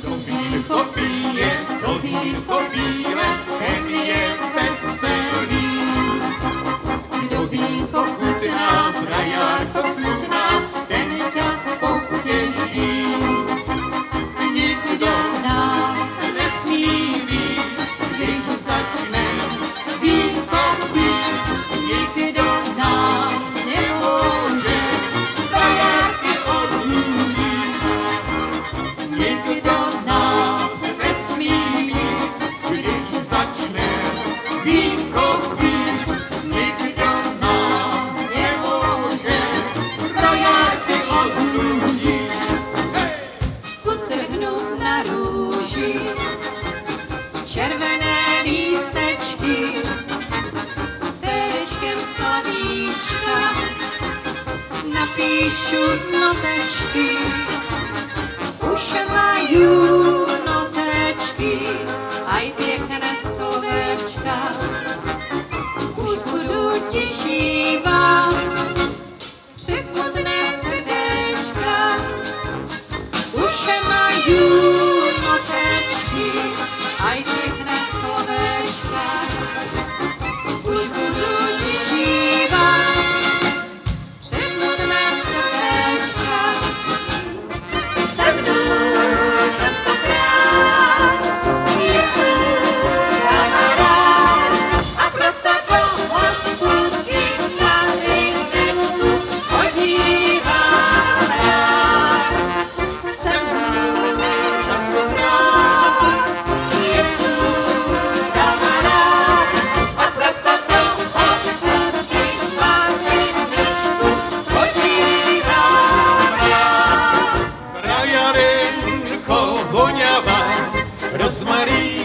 to vínko pije, ten je veselý. Kdo vínko chutná, frajarko smutná, ten ťa potěší. Nikdo nás nesmí být, když začne vínko pít. Nikdo nám nemůže frajarky odmluvit. Nikdo nás nesmí být, když začne vínko pít. Nikdo nám nemůže frajarky odmluvit. Utrhnu na růži červené lístečky, perečkem slavíčka napíšu notečky. Už mají notečky, aj pěkné slovéčka. Už budu těšívat přes smutné srdéčka. Už mají notečky, aj pěkné slovéčka. Už budu těšívat přes smutné srdéčka. Se mnou častokrát je tu kamarád a proto do hospůdky na rybečku chodívám rád. Se mnou častokrát je tu kamarád a proto do hospůdky na rybečku chodívám rád. Frajarenko voňavá, rozmarín